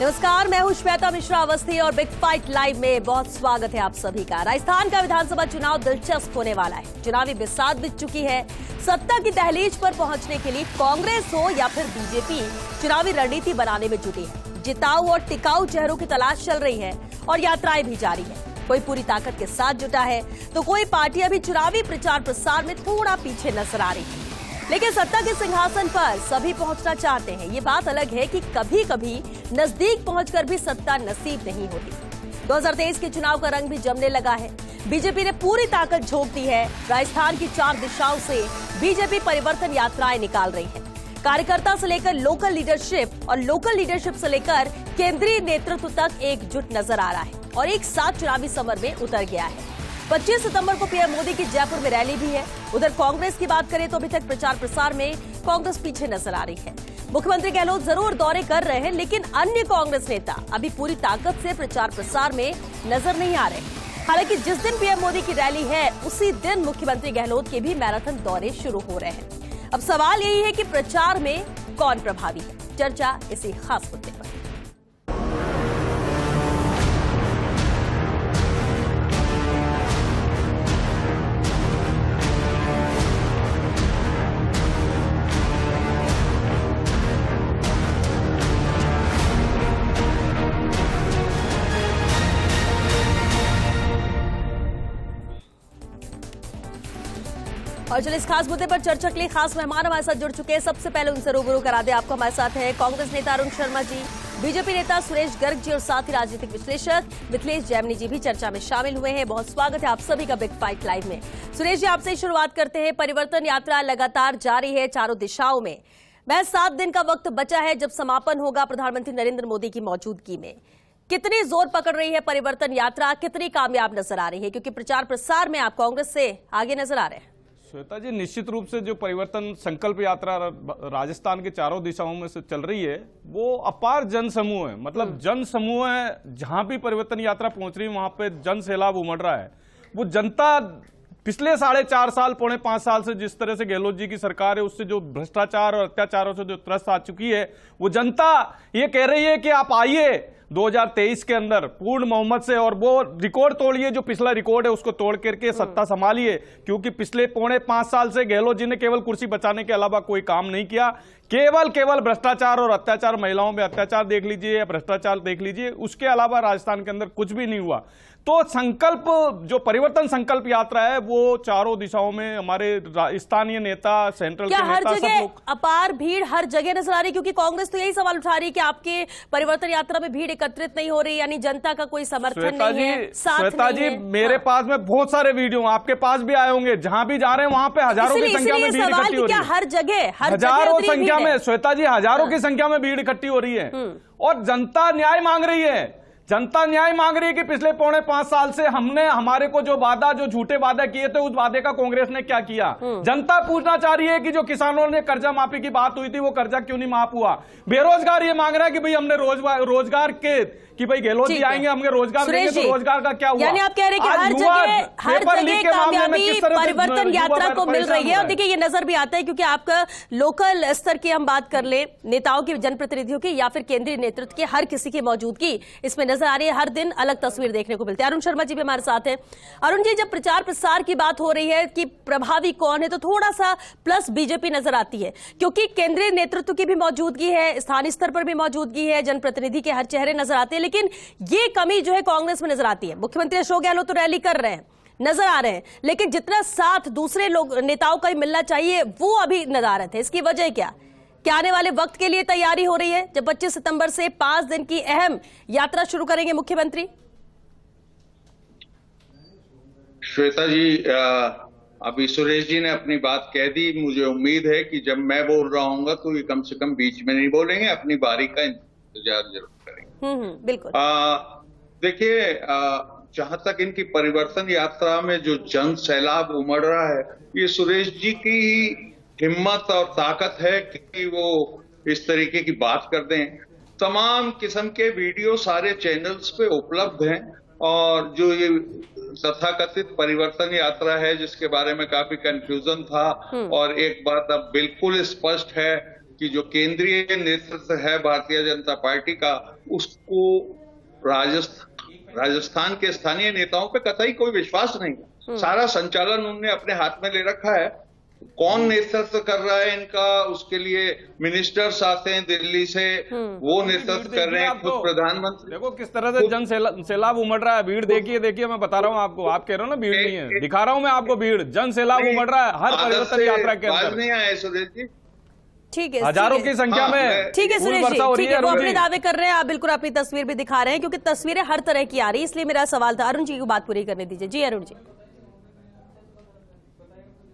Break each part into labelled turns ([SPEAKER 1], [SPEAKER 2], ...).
[SPEAKER 1] नमस्कार, मैं हूं श्वेता मिश्रा अवस्थी और बिग फाइट लाइव में बहुत स्वागत है आप सभी का। राजस्थान का विधानसभा चुनाव दिलचस्प होने वाला है। चुनावी बिसात बीत चुकी है। सत्ता की दहलीज पर पहुंचने के लिए कांग्रेस हो या फिर बीजेपी चुनावी रणनीति बनाने में जुटी है। जिताऊ और टिकाऊ चेहरों की तलाश चल रही है और यात्राएं भी जारी है। कोई पूरी ताकत के साथ जुटा है तो कोई पार्टी अभी चुनावी प्रचार प्रसार में थोड़ा पीछे नजर आ रही है। लेकिन सत्ता के सिंहासन पर सभी पहुंचना चाहते हैं। ये बात अलग है कि कभी कभी नजदीक पहुंचकर भी सत्ता नसीब नहीं होती। 2023 के चुनाव का रंग भी जमने लगा है। बीजेपी ने पूरी ताकत झोंक दी है। राजस्थान की 4 दिशाओं से बीजेपी परिवर्तन यात्राएं निकाल रही है। कार्यकर्ता से लेकर लोकल लीडरशिप से लेकर केंद्रीय नेतृत्व तक एकजुट नजर आ रहा है और एक साथ चुनावी समर में उतर गया है। 25 सितंबर को पीएम मोदी की जयपुर में रैली भी है। उधर कांग्रेस की बात करें तो अभी तक प्रचार प्रसार में कांग्रेस पीछे नजर आ रही है। मुख्यमंत्री गहलोत जरूर दौरे कर रहे हैं, लेकिन अन्य कांग्रेस नेता अभी पूरी ताकत से प्रचार प्रसार में नजर नहीं आ रहे। हालांकि जिस दिन पीएम मोदी की रैली है उसी दिन मुख्यमंत्री गहलोत के भी मैराथन दौरे शुरू हो रहे हैं। अब सवाल यही है कि प्रचार में कौन प्रभावी है। चर्चा इसी खास मुद्दे पर। और चलिए इस खास मुद्दे पर चर्चा के लिए खास मेहमान हमारे साथ जुड़ चुके हैं। सबसे पहले उनसे रूबरू करा दे आपको। हमारे साथ है कांग्रेस नेता अरुण शर्मा जी, बीजेपी नेता सुरेश गर्ग जी और साथ ही राजनीतिक विश्लेषक मिथिलेश जैमिनी जी भी चर्चा में शामिल हुए हैं। बहुत स्वागत है आप सभी का बिग फाइट लाइव में। सुरेश जी, आपसे शुरुआत करते हैं। परिवर्तन यात्रा लगातार जारी है चारों दिशाओं में। महज 7 दिन का वक्त बचा है जब समापन होगा प्रधानमंत्री नरेंद्र मोदी की मौजूदगी में। कितनी जोर पकड़ रही है परिवर्तन यात्रा, कितनी कामयाब नजर आ रही है, क्योंकि प्रचार प्रसार में आप कांग्रेस से आगे नजर आ रहे हैं?
[SPEAKER 2] श्वेता जी, निश्चित रूप से जो परिवर्तन संकल्प यात्रा राजस्थान के चारों दिशाओं में से चल रही है वो अपार जन समूह है। मतलब जन समूह है, जहां भी परिवर्तन यात्रा पहुंच रही है वहां पे जन सैलाब उमड़ रहा है। वो जनता पिछले 4.5 साल, 5.25 साल से जिस तरह से गहलोत जी की सरकार है उससे जो भ्रष्टाचार और अत्याचारों से जो त्रस्त आ चुकी है, वो जनता ये कह रही है कि आप आइए 2023 के अंदर पूर्ण बहुमत से और वो रिकॉर्ड तोड़िए, जो पिछला रिकॉर्ड है उसको तोड़ करके सत्ता संभालिए। क्योंकि पिछले 5.25 साल से गहलोत जी ने केवल कुर्सी बचाने के अलावा कोई काम नहीं किया। केवल भ्रष्टाचार और अत्याचार, महिलाओं में अत्याचार देख लीजिए या भ्रष्टाचार देख लीजिए, उसके अलावा राजस्थान के अंदर कुछ भी नहीं हुआ। तो संकल्प, जो परिवर्तन संकल्प यात्रा है वो चारों दिशाओं में हमारे स्थानीय नेता, सेंट्रल के नेता, सब लोग।
[SPEAKER 1] अपार भीड़ हर जगह नजर आ रही, क्योंकि कांग्रेस तो यही सवाल उठा रही है कि आपके परिवर्तन यात्रा में भीड़ एकत्रित नहीं हो रही, यानी जनता का कोई समर्थन नहीं है, साथ
[SPEAKER 2] श्वेता जी, मेरे पास में बहुत सारे वीडियो, आपके पास भी आए होंगे, जहां भी जा रहे हैं वहां पे हजारों की संख्या में भीड़ इकट्ठी हो रही है।
[SPEAKER 1] हर जगह
[SPEAKER 2] हजारों संख्या में, श्वेता जी, हजारों की संख्या में भीड़ इकट्ठी हो रही है और जनता न्याय मांग रही है। जनता न्याय मांग रही है कि पिछले 5.25 साल से हमारे को जो झूठे वादा किए थे, उस वादे का कांग्रेस ने क्या किया। जनता पूछना चाह रही है कि जो किसानों ने कर्जा माफी की बात हुई थी वो कर्जा क्यों नहीं माफ हुआ। बेरोजगार ये मांग रहा है कि भाई हमने रोजगार कि भाई गहलोत जी आएंगे, हमें रोजगार देंगे, तो रोजगार का क्या हुआ।
[SPEAKER 1] यानी आप कह रहे हैं कि हर जगह कामयाबी परिवर्तन यात्रा को मिल रही है। और देखिए ये नजर भी आता है, क्योंकि आपका लोकल स्तर की हम बात कर ले, नेताओं की, जनप्रतिनिधियों की या फिर केंद्रीय नेतृत्व के, हर किसी की मौजूदगी इसमें नजर आ रही है। हर दिन अलग तस्वीर देखने को मिलती है। अरुण शर्मा जी भी हमारे साथ हैं। अरुण जी, जब प्रचार प्रसार की बात हो रही है कि प्रभावी कौन है, तो थोड़ा सा प्लस बीजेपी नजर आती है, क्योंकि केंद्रीय नेतृत्व की भी मौजूदगी है, स्थानीय स्तर पर भी मौजूदगी है, जनप्रतिनिधि के हर चेहरे नजर आते हैं। लेकिन ये कमी जो है कांग्रेस में नजर आती है। मुख्यमंत्री अशोक गहलोत तो रैली कर रहे हैं, नजर आ रहे हैं, लेकिन जितना साथ दूसरे लोग नेताओं का मिलना चाहिए वो अभी नदारत है। इसकी वजह क्या आने वाले वक्त के लिए तैयारी हो रही है जब 25 सितंबर से 5 दिन की अहम यात्रा शुरू करेंगे मुख्यमंत्री?
[SPEAKER 3] श्वेता जी, अभी सुरेश जी ने अपनी बात कह दी। मुझे उम्मीद है कि जब मैं बोल रहा हूँ तो ये कम से कम बीच में नहीं बोलेंगे, अपनी बारी का इंतजार जरूर करेंगे।
[SPEAKER 1] बिल्कुल।
[SPEAKER 3] देखिए, जहां तक इनकी परिवर्तन यात्रा में जो जन सैलाब उमड़ रहा है, ये सुरेश जी की हिम्मत और ताकत है कि वो इस तरीके की बात कर दें। तमाम किस्म के वीडियो सारे चैनल्स पे उपलब्ध हैं और जो ये तथाकथित परिवर्तन यात्रा है जिसके बारे में काफी कंफ्यूजन था और एक बात अब बिल्कुल स्पष्ट है कि जो केंद्रीय नेतृत्व है भारतीय जनता पार्टी का, उसको राजस्थान के स्थानीय नेताओं पे कतई कोई विश्वास नहीं। सारा संचालन उन्होंने अपने हाथ में ले रखा है। कौन नेतृत्व कर रहा है इनका, उसके लिए मिनिस्टर्स आते हैं दिल्ली से, वो नेतृत्व कर रहे हैं। खुद प्रधानमंत्री
[SPEAKER 2] देखो किस तरह से जन सैलाब उमड़ रहा है। भीड़ देखिए, मैं बता रहा हूँ आपको। आप कह रहे हो ना भीड़ नहीं है, दिखा रहा हूँ मैं आपको भीड़। जन सैलाब उमड़ रहा है हर परिवर्तन यात्रा के अंदर।
[SPEAKER 3] नहीं आए सुरेश जी,
[SPEAKER 1] ठीक है,
[SPEAKER 2] हजारों की संख्या में।
[SPEAKER 1] ठीक है सुरेश जी, ठीक है, वो अपने
[SPEAKER 2] अरुण
[SPEAKER 1] दावे कर रहे हैं, आप बिल्कुल अपनी तस्वीर भी दिखा रहे हैं, क्योंकि तस्वीरें हर तरह की आ रही है। इसलिए मेरा सवाल था, अरुण जी को बात पूरी करने दीजिए। जी अरुण जी।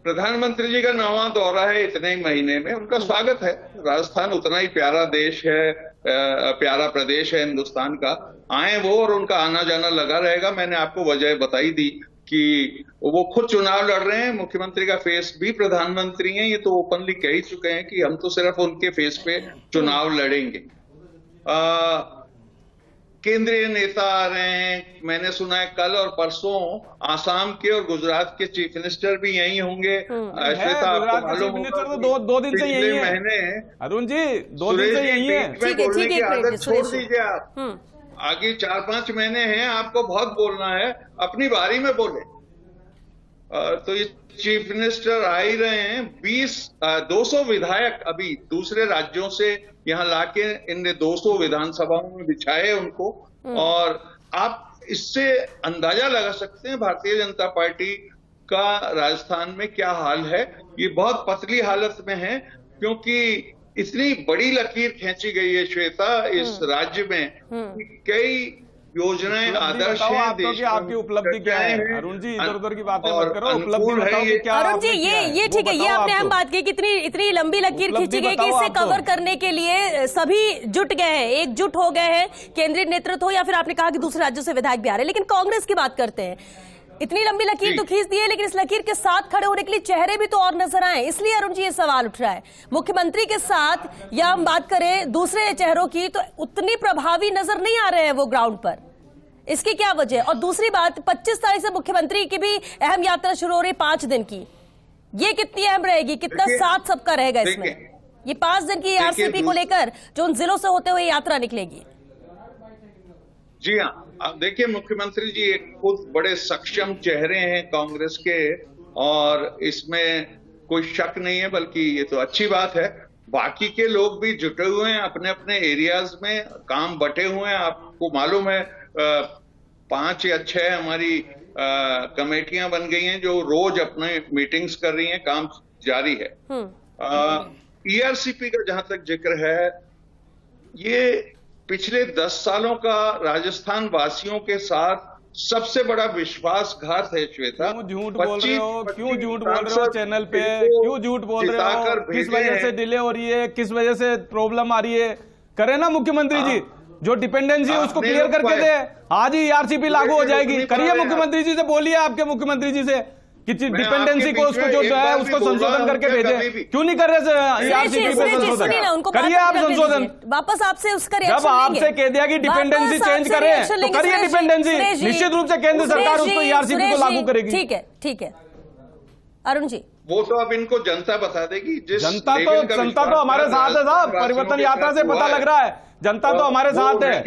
[SPEAKER 3] प्रधानमंत्री जी का 9वां दौरा है इतने ही महीने में, उनका स्वागत है। राजस्थान उतना ही प्यारा देश है, प्यारा प्रदेश है हिंदुस्तान का। आए वो, और उनका आना जाना लगा रहेगा। मैंने आपको वजह बताई दी कि वो खुद चुनाव लड़ रहे हैं। मुख्यमंत्री का फेस भी प्रधानमंत्री हैं, ये तो ओपनली कह ही चुके हैं कि हम तो सिर्फ उनके फेस पे चुनाव लड़ेंगे। केंद्रीय नेता आ रहे हैं, मैंने सुना है कल और परसों आसाम के और गुजरात के चीफ मिनिस्टर भी यहीं होंगे। श्वेता, आपको मालूम होगा
[SPEAKER 2] तो दो दिन से यही है
[SPEAKER 3] महीने।
[SPEAKER 2] अरुण जी 2 दिन से यही है।
[SPEAKER 3] बोलने की आदत छोड़ दीजिए आप। आगे 4-5 महीने हैं, आपको बहुत बोलना है, अपनी बारी में बोले। तो ये चीफ मिनिस्टर आ ही रहे हैं। 200 विधायक अभी दूसरे राज्यों से यहाँ लाके इनने 200 विधानसभाओं में बिछाए उनको। और आप इससे अंदाजा लगा सकते हैं भारतीय जनता पार्टी का राजस्थान में क्या हाल है। ये बहुत पतली हालत में है, क्योंकि इतनी बड़ी लकीर खींची गई है श्वेता इस राज्य में कि कई योजनाएं आदर्श हैं।
[SPEAKER 2] आपकी उपलब्धि क्या है अरुण जी? इधर उधर की बातें मत करो, उपलब्धि बताओ कि क्या।
[SPEAKER 1] अरुण जी ये ठीक है, ये आपने हम बात की कि इतनी लंबी लकीर खींची गई कि इसे कवर करने के लिए सभी जुट गए हैं, एकजुट हो गए हैं, केंद्रीय नेतृत्व हो या फिर आपने कहा कि दूसरे राज्यों से विधायक भी आ रहे हैं। लेकिन कांग्रेस की बात करते हैं, इतनी लंबी लकीर तो खींच दी है, लेकिन इस लकीर के साथ खड़े होने के लिए चेहरे भी तो और नजर आए। इसलिए अरुण जी ये सवाल उठ रहा है, मुख्यमंत्री के साथ या हम बात करें दूसरे चेहरों की, तो उतनी प्रभावी नजर नहीं आ रहे हैं वो ग्राउंड पर। इसकी क्या वजह? और दूसरी बात, 25 तारीख से मुख्यमंत्री की भी अहम यात्रा शुरू हो रही 5 दिन की। ये कितनी अहम रहेगी, कितना साथ सबका रहेगा इसमें? ये 5 दिन की आरसीपी को लेकर जो उन जिलों से होते हुए यात्रा निकलेगी।
[SPEAKER 3] जी हाँ, अब देखिए मुख्यमंत्री जी एक खुद बड़े सक्षम चेहरे हैं कांग्रेस के, और इसमें कोई शक नहीं है, बल्कि ये तो अच्छी बात है। बाकी के लोग भी जुटे हुए हैं अपने अपने एरियाज में, काम बटे हुए हैं। आपको मालूम है 5 या 6 हमारी कमेटियां बन गई हैं जो रोज अपने मीटिंग्स कर रही हैं, काम जारी है। ईआरसीपी का जहां तक जिक्र है, ये पिछले 10 सालों का राजस्थान वासियों के साथ सबसे बड़ा विश्वासघात है श्वेता।
[SPEAKER 2] क्यों झूठ बोल रहे हो? क्यों झूठ बोल रहे हो चैनल पे? क्यों झूठ बोल रहे हो? किस वजह से डिले हो रही है? किस वजह से प्रॉब्लम आ रही है? करे ना मुख्यमंत्री जी, जो डिपेंडेंसी है उसको क्लियर करके दे। आज ही आरसीपी लागू हो जाएगी। करिए मुख्यमंत्री जी से, बोलिए आपके मुख्यमंत्री जी से कि डिपेंडेंसी को उसको जो है उसको संशोधन करके भेजे। क्यों नहीं कर रहे आरसीपी पे संशोधन? करिए आप संशोधन।
[SPEAKER 1] वापस आपसे उसका
[SPEAKER 2] जब आपसे कह दिया कि डिपेंडेंसी चेंज करें तो करिए डिपेंडेंसी। निश्चित रूप से केंद्र सरकार उसको आरसीपी को लागू करेगी।
[SPEAKER 1] ठीक है अरुण जी,
[SPEAKER 3] वो तो अब इनको जनता बता देगी।
[SPEAKER 2] जनता तो हमारे साथ है साहब, परिवर्तन यात्रा से पता लग रहा है। जनता तो हमारे साथ है,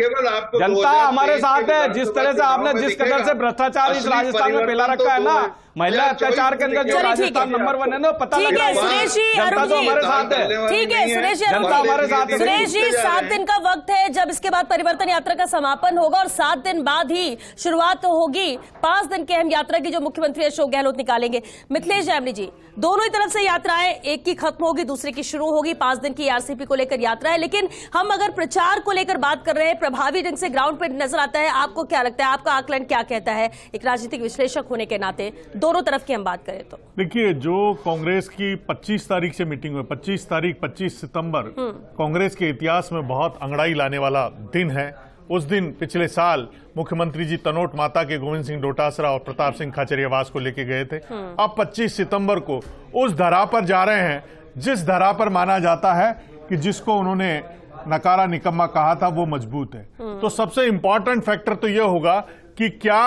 [SPEAKER 2] जनता हमारे साथ है। जिस तरह से आपने जिस कदर से भ्रष्टाचार इस राजस्थान में फैला रखा है ना, महिला अत्याचार के अंदर जो राजस्थान नंबर 1 है ना, पता लग रहा है। जनता तो हमारे साथ है।
[SPEAKER 1] ठीक है सुरेश जी,
[SPEAKER 2] जनता हमारे साथ है।
[SPEAKER 1] सुरेश जी 7 दिन का वक्त है जब इसके बाद परिवर्तन यात्रा का समापन होगा, और 7 दिन बाद ही शुरुआत होगी 5 दिन की अहम यात्रा की, जो मुख्यमंत्री अशोक गहलोत निकालेंगे। मिथिलेश जामनी जी, दोनों ही तरफ से यात्राएं, एक की खत्म होगी दूसरे की शुरू होगी। 5 दिन की आरसीपी को लेकर यात्रा है, लेकिन हम अगर प्रचार को लेकर बात कर रहे हैं, प्रभावी ढंग से ग्राउंड पर नजर आता है। आपको क्या लगता है, आपका आकलन क्या कहता है एक राजनीतिक विश्लेषक होने के नाते, दोनों तरफ की हम बात करें तो?
[SPEAKER 4] देखिए, जो कांग्रेस की 25 तारीख से मीटिंग हुई, 25 सितंबर कांग्रेस के इतिहास में बहुत अंगड़ाई लाने वाला दिन है। उस दिन पिछले साल मुख्यमंत्री जी तनोट माता के गोविंद सिंह डोटासरा और प्रताप सिंह खाचरियावास को लेके गए थे। अब 25 सितंबर को उस धरा पर जा रहे हैं जिस धरा पर माना जाता है कि जिसको उन्होंने नकारा निकम्मा कहा था वो मजबूत है। तो सबसे इंपॉर्टेंट फैक्टर तो यह होगा कि क्या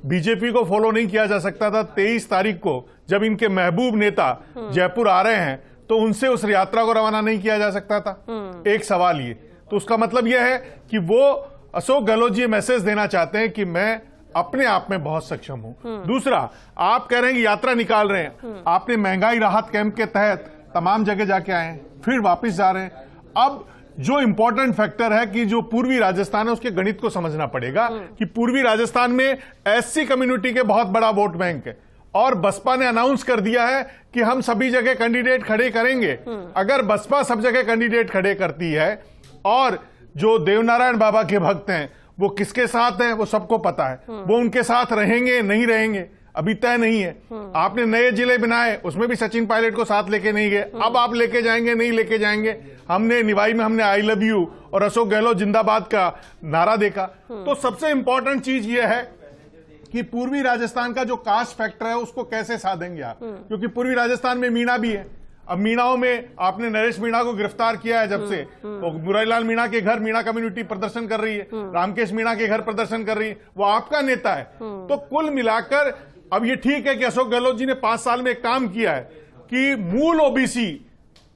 [SPEAKER 4] बीजेपी को फॉलो नहीं किया जा सकता था 23 तारीख को जब इनके महबूब नेता जयपुर आ रहे हैं, तो उनसे उस यात्रा को रवाना नहीं किया जा सकता था? एक सवाल ये। तो उसका मतलब यह है कि वो अशोक गहलोत जी मैसेज देना चाहते हैं कि मैं अपने आप में बहुत सक्षम हूं। दूसरा, आप कह रहे हैं कि यात्रा निकाल रहे हैं, आपने महंगाई राहत कैंप के तहत तमाम जगह जाके आए हैं, फिर वापस जा रहे हैं। अब जो इंपॉर्टेंट फैक्टर है कि जो पूर्वी राजस्थान है उसके गणित को समझना पड़ेगा कि पूर्वी राजस्थान में एससी कम्युनिटी के बहुत बड़ा वोट बैंक है और बसपा ने अनाउंस कर दिया है कि हम सभी जगह कैंडिडेट खड़े करेंगे। अगर बसपा सब जगह कैंडिडेट खड़े करती है और जो देवनारायण बाबा के भक्त हैं वो किसके साथ हैं वो सबको पता है, वो उनके साथ रहेंगे नहीं रहेंगे अभी तय नहीं है। आपने नए जिले बनाए, उसमें भी सचिन पायलट को साथ लेके नहीं गए, अब आप लेके जाएंगे नहीं लेके जाएंगे। हमने निवाई में हमने आई लव यू और अशोक गहलोत जिंदाबाद का नारा देखा। तो सबसे इंपॉर्टेंट चीज यह है कि पूर्वी राजस्थान का जो कास्ट फैक्टर है उसको कैसे साधेंगे आप, क्योंकि पूर्वी राजस्थान में मीणा भी है। अब मीणाओं में आपने नरेश मीणा को गिरफ्तार किया है, जब से तो मुरारीलाल मीणा के घर मीणा कम्युनिटी प्रदर्शन कर रही है, रामकेश मीणा के घर प्रदर्शन कर रही है, वो आपका नेता है। तो कुल मिलाकर अब ये ठीक है कि अशोक गहलोत जी ने 5 साल में एक काम किया है कि मूल ओबीसी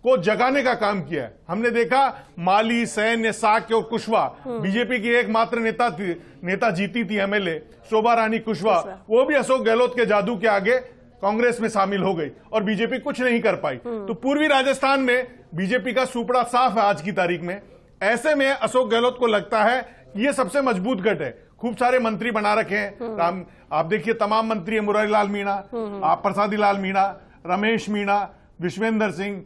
[SPEAKER 4] को जगाने का काम किया है। हमने देखा माली, सैन्य, साक्य और कुशवाहा, बीजेपी की एकमात्र नेता जीती थी एमएलए शोभा रानी कुशवाहा, वो भी अशोक गहलोत के जादू के आगे कांग्रेस में शामिल हो गई और बीजेपी कुछ नहीं कर पाई। तो पूर्वी राजस्थान में बीजेपी का सुपड़ा साफ है आज की तारीख में। ऐसे में अशोक गहलोत को लगता है ये सबसे मजबूत गठ है। खूब सारे मंत्री बना रखे हैं, आप देखिए तमाम मंत्री है, मुरारीलाल मीणा, आप प्रसादी लाल मीणा, रमेश मीणा, विश्वेंद्र सिंह,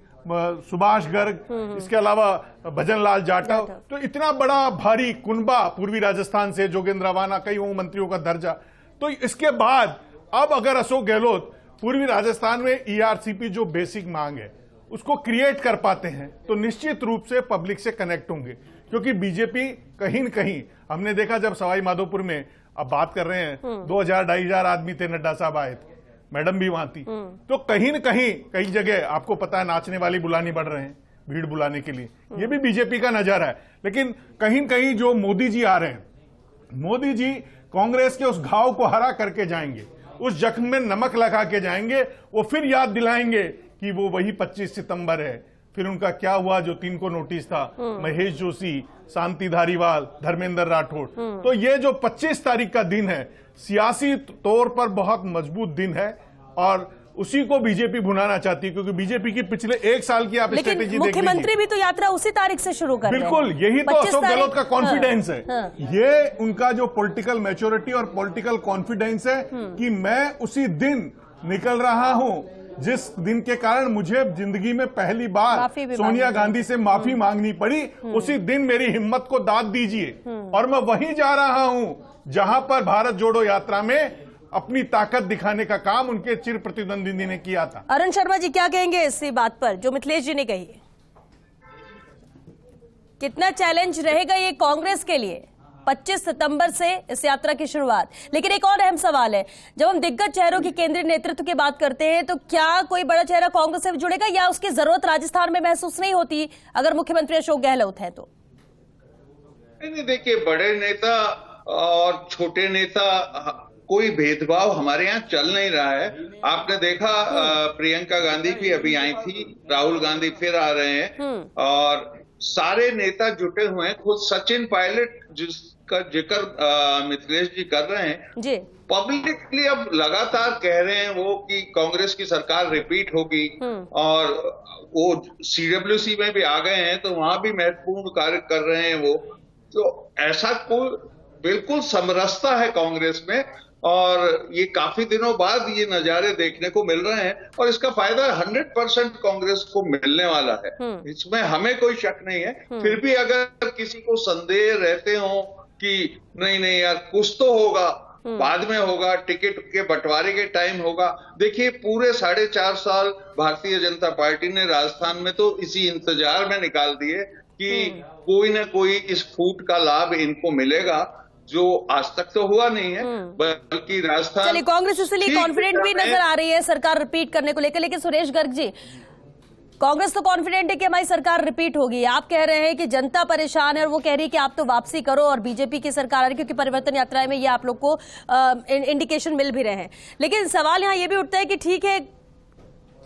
[SPEAKER 4] सुभाष गर्ग, इसके अलावा भजन लाल जाटव। तो इतना बड़ा भारी कुनबा पूर्वी राजस्थान से, जोगेंद्र रावाना, कई मंत्रियों का दर्जा। तो इसके बाद अब अगर अशोक गहलोत पूर्वी राजस्थान में ईआरसीपी जो बेसिक मांग है उसको क्रिएट कर पाते हैं तो निश्चित रूप से पब्लिक से कनेक्ट होंगे, क्योंकि बीजेपी कहीं न कहीं हमने देखा जब सवाई माधोपुर में, अब बात कर रहे हैं 2000-2500 आदमी थे, नड्डा साहब आए थे, मैडम भी वहां थी, तो कहीं न कहीं कई जगह आपको पता है नाचने वाली बुलानी बढ़ रहे हैं भीड़ बुलाने के लिए, ये भी बीजेपी का नजारा है। लेकिन कहीं न कहीं जो मोदी जी आ रहे हैं, मोदी जी कांग्रेस के उस घाव को हरा करके जाएंगे, उस जख्म में नमक लगा के जाएंगे, वो फिर याद दिलाएंगे कि वो वही 25 सितंबर है। फिर उनका क्या हुआ जो 3 को नोटिस था, महेश जोशी, शांति धारीवाल, धर्मेंद्र राठौड़। तो ये जो 25 तारीख का दिन है सियासी तौर पर बहुत मजबूत दिन है और उसी को बीजेपी भुनाना चाहती है, क्योंकि बीजेपी की पिछले 1 साल की आप स्ट्रेटेजी देख लीजिए।
[SPEAKER 1] मुख्यमंत्री भी तो यात्रा उसी तारीख से शुरू कर रहे हैं।
[SPEAKER 4] बिल्कुल, यही तो अशोक गहलोत का कॉन्फिडेंस है। ये उनका जो पॉलिटिकल मैच्योरिटी और पॉलिटिकल कॉन्फिडेंस है कि मैं उसी दिन निकल रहा हूं जिस दिन के कारण मुझे जिंदगी में पहली बार सोनिया गांधी से माफी मांगनी पड़ी। उसी दिन मेरी हिम्मत को दाद दीजिए और मैं वहीं जा रहा हूं जहां पर भारत जोड़ो यात्रा में अपनी ताकत दिखाने का काम उनके चिर प्रतिद्वंदी ने किया था।
[SPEAKER 1] अरुण शर्मा जी क्या कहेंगे इसी बात पर जो मिथिलेश जी ने कही? कितना चैलेंज रहेगा ये कांग्रेस के लिए 25 सितंबर से इस यात्रा की शुरुआत? लेकिन एक और अहम सवाल है, जब हम दिग्गज चेहरों की केंद्रीय नेतृत्व की बात करते हैं तो क्या कोई बड़ा चेहरा कांग्रेस से जुड़ेगा या उसकी जरूरत राजस्थान में महसूस नहीं होती अगर मुख्यमंत्री अशोक गहलोत है तो?
[SPEAKER 3] नहीं, देखिए बड़े नेता और छोटे नेता कोई भेदभाव हमारे यहाँ चल नहीं रहा है। आपने देखा प्रियंका गांधी भी अभी आई थी, राहुल गांधी फिर आ रहे हैं और सारे नेता जुटे हुए हैं। खुद सचिन पायलट जिसका जिक्र मिथिलेश जी कर रहे हैं जी, पब्लिकली अब लगातार कह रहे हैं वो कि कांग्रेस की सरकार रिपीट होगी और वो सीडब्ल्यूसी में भी आ गए हैं तो वहां भी महत्वपूर्ण कार्य कर रहे हैं वो। तो ऐसा कोई बिल्कुल समरसता है कांग्रेस में और ये काफी दिनों बाद ये नजारे देखने को मिल रहे हैं और इसका फायदा 100% कांग्रेस को मिलने वाला है, इसमें हमें कोई शक नहीं है। फिर भी अगर किसी को संदेह रहते हो कि नहीं नहीं यार कुछ तो होगा, बाद में होगा, टिकट के बंटवारे के टाइम होगा। देखिए पूरे 4.5 साल भारतीय जनता पार्टी ने राजस्थान में तो इसी इंतजार में निकाल दिए कि कोई ना कोई इस फूट का लाभ इनको मिलेगा, जो आज तक तो हुआ नहीं है, बल्कि राजस्थान।
[SPEAKER 1] चलिए, कांग्रेस इसलिए कॉन्फिडेंट भी नजर आ रही है सरकार रिपीट करने को लेकर। लेकिन सुरेश गर्ग जी, कांग्रेस तो कॉन्फिडेंट है कि हमारी सरकार रिपीट होगी, आप कह रहे हैं कि जनता परेशान है और वो कह रही है कि आप तो वापसी करो और बीजेपी की सरकार आ रही है, क्योंकि परिवर्तन यात्रा में ये आप लोग को इंडिकेशन मिल भी रहे हैं। लेकिन सवाल यहाँ ये भी उठता है कि ठीक है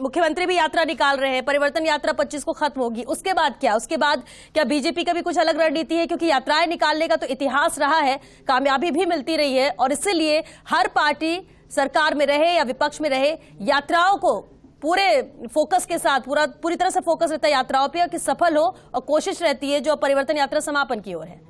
[SPEAKER 1] मुख्यमंत्री भी यात्रा निकाल रहे हैं, परिवर्तन यात्रा 25 को खत्म होगी, उसके बाद क्या? उसके बाद क्या बीजेपी का भी कुछ अलग रणनीति है? क्योंकि यात्राएं निकालने का तो इतिहास रहा है, कामयाबी भी मिलती रही है, और इसीलिए हर पार्टी सरकार में रहे या विपक्ष में रहे, यात्राओं को पूरे फोकस के साथ पूरी तरह से फोकस रहता है यात्राओं पे कि सफल हो, और कोशिश रहती है जो परिवर्तन यात्रा समापन की ओर है।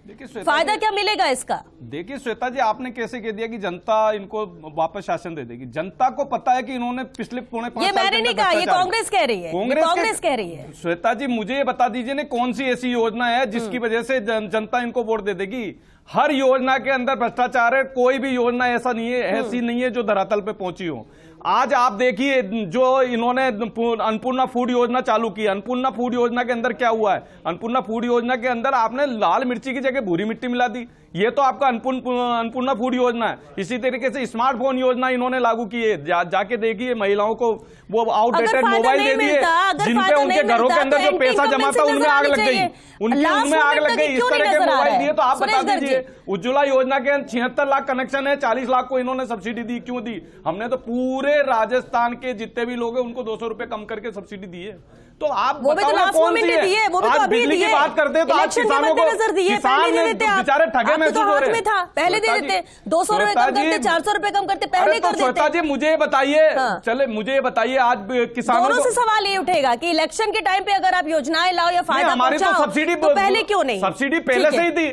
[SPEAKER 2] देखिए
[SPEAKER 1] फायदा क्या मिलेगा इसका?
[SPEAKER 2] देखिए श्वेता जी, आपने कैसे कह दिया कि जनता इनको वापस शासन दे देगी? जनता को पता है कि इन्होंने पिछले पौने 5
[SPEAKER 1] ये
[SPEAKER 2] साल
[SPEAKER 1] मैंने नहीं कहा, ये कांग्रेस कह रही है, कांग्रेस कह रही है।
[SPEAKER 2] श्वेता जी, मुझे ये बता दीजिए ना, कौन सी ऐसी योजना है जिसकी वजह से जनता इनको वोट दे देगी? हर योजना के अंदर भ्रष्टाचार है, कोई भी योजना ऐसा नहीं है, ऐसी नहीं है जो धरातल पे पहुंची हो। आज आप देखिए, जो इन्होंने अन्नपूर्णा फूड योजना चालू की, अन्नपूर्णा फूड योजना के अंदर क्या हुआ है? अन्नपूर्णा फूड योजना के अंदर आपने लाल मिर्ची की जगह भूरी मिट्टी मिला दी, ये तो आपका अन्नपूर्णा फूड योजना है। इसी तरीके से स्मार्टफोन योजना इन्होंने लागू की है, जाके देखिए महिलाओं को वो आउटडेटेड मोबाइल दे दिए, जिनपे उनके घरों के अंदर जो पैसा जमा था उनमें आग लग गई, उनमें आग लग गई। इस तरह के मोबाइल दिए, तो आप बता दीजिए, उज्ज्वला योजना के 76 लाख कनेक्शन है, 40 लाख को इन्होंने सब्सिडी दी, क्यों दी? हमने तो पूरे राजस्थान के जितने भी लोग हैं उनको 200 रुपए कम करके सब्सिडी दी है। तो आप बताओ ना कौन सी है? आज बिजली की बात करते हैं तो आज किसानों को, किसान बेचारे ठगे महसूस हो रहे हैं।
[SPEAKER 1] पहले दे देते 200 रुपए कम करते, 400 रुपए कम करते, पहले कर देते।
[SPEAKER 2] श्वेता जी, मुझे बताइए, चले मुझे बताइए, आज किसानों
[SPEAKER 1] दोनों से सवाल ये उठेगा कि इलेक्शन के टाइम पे अगर आप योजनाएं लाओ या फायदा
[SPEAKER 2] हमारी तो सब्सिडी
[SPEAKER 1] पहले क्यों नहीं?
[SPEAKER 2] सब्सिडी पहले से ही थी,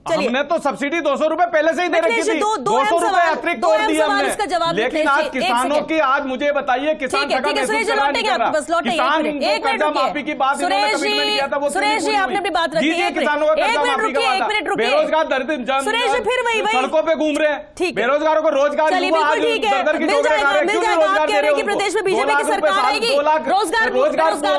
[SPEAKER 2] हमने तो सब्सिडी 200 रुपए पहले से ही दे रखी थी, 200 रुपए अतिरिक्त और दिए हमने। लेकिन आज किसानों की, आज मुझे बताइए, किसान ठगा महसूस कर रहा है, किसान कर्जा माफी की बात इन्होंने कमिटमेंट किया था, वो
[SPEAKER 1] सुरेश जी आपने अपनी बात रखी है,
[SPEAKER 2] किसानों का कर्जा माफी का वादा, बेरोजगार सड़कों पे घूम रहे हैं, बेरोजगारों को रोजगार, दर की ठोकरें खा रहे हैं, क्यों नहीं रोजगार दे रहे हो?
[SPEAKER 1] प्रदेश में बीजेपी की सरकार आएगी, रोजगार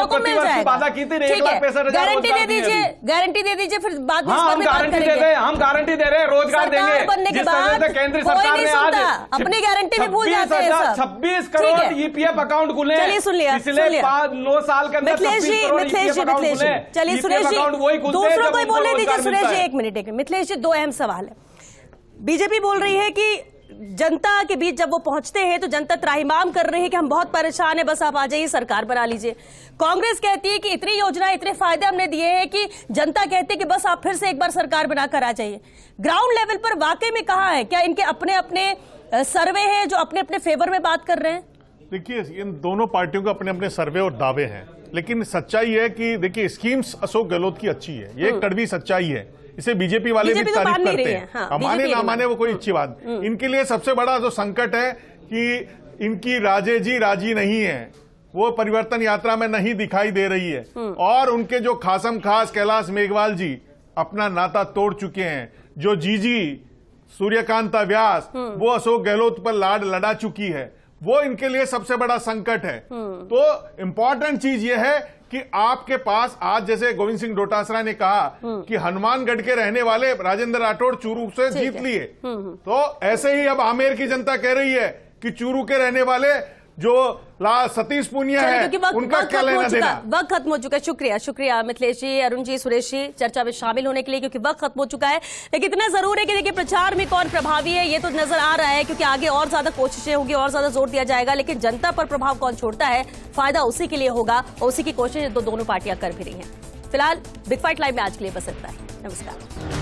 [SPEAKER 1] को मिल जाएगा,
[SPEAKER 2] वादा की थी 1,65,000
[SPEAKER 1] गारंटी दे दीजिए, गारंटी दे दीजिए, फिर बाद में
[SPEAKER 2] गारंटी दे, हम गारंटी दे रहे हैं, रोजगार देंगे।
[SPEAKER 1] बनने के बाद
[SPEAKER 2] केंद्र सरकार ने आज
[SPEAKER 1] अपनी गारंटी भी भूल जाते हैं सब।
[SPEAKER 2] 26 करोड़ ईपीएफ अकाउंट खुले,
[SPEAKER 1] चलिए सुन लिया,
[SPEAKER 2] पिछले 9 साल के अंदर
[SPEAKER 1] मिथिलेश जी, चलिए सुरेश जी, दूसरों को बोलने दीजिए। सुरेश जी एक मिनट, मिथिलेश जी, 2 अहम सवाल है। बीजेपी बोल रही है कि जनता के बीच जब वो पहुंचते हैं तो जनता त्राहिमाम कर रही है कि हम बहुत परेशान है, बस आप आ जाइए, सरकार बना लीजिए। कांग्रेस कहती है कि इतनी योजना, इतने फायदे हमने दिए हैं कि जनता कहती है कि बस आप फिर से एक बार सरकार बनाकर आ जाइए। ग्राउंड लेवल पर वाकई में कहां है? क्या इनके अपने अपने सर्वे हैं जो अपने अपने फेवर में बात कर रहे हैं?
[SPEAKER 4] देखिए, इन दोनों पार्टियों के अपने अपने सर्वे और दावे हैं, लेकिन सच्चाई है कि देखिए, स्कीम्स अशोक गहलोत की अच्छी है, ये एक कड़वी सच्चाई है, इसे बीजेपी वाले भी तारीफ करते हैं। हाँ, माने ना माने वो कोई अच्छी बात। इनके लिए सबसे बड़ा जो संकट है कि इनकी राजे जी राजी नहीं है, वो परिवर्तन यात्रा में नहीं दिखाई दे रही है, और उनके जो खासम खास कैलाश मेघवाल जी अपना नाता तोड़ चुके हैं, जो जीजी सूर्यकांता व्यास वो अशोक गहलोत पर लाड लड़ा चुकी है, वो इनके लिए सबसे बड़ा संकट है। तो इंपॉर्टेंट चीज ये है कि आपके पास आज, जैसे गोविंद सिंह डोटासरा ने कहा कि हनुमानगढ़ के रहने वाले राजेंद्र राठौड़ चूरू से जीत लिए, तो ऐसे ही अब आमेर की जनता कह रही है कि चूरू के रहने वाले जो सतीश पुनिया है उनका क्या लेना देना।
[SPEAKER 1] वक्त खत्म हो चुका है। शुक्रिया, शुक्रिया मिथिलेश जी, अरुण जी, सुरेश जी, चर्चा में शामिल होने के लिए, क्योंकि वक्त खत्म हो चुका है। लेकिन इतना जरूर है कि देखिए, प्रचार में कौन प्रभावी है ये तो नजर आ रहा है, क्योंकि आगे और ज्यादा कोशिशें होंगी, और ज्यादा जोर दिया जाएगा, लेकिन जनता पर प्रभाव कौन छोड़ता है, फायदा उसी के लिए होगा, और उसी की कोशिश तो दोनों पार्टियां कर भी रही हैं। फिलहाल बिग फाइट लाइव में आज के लिए बस इतना है। नमस्कार।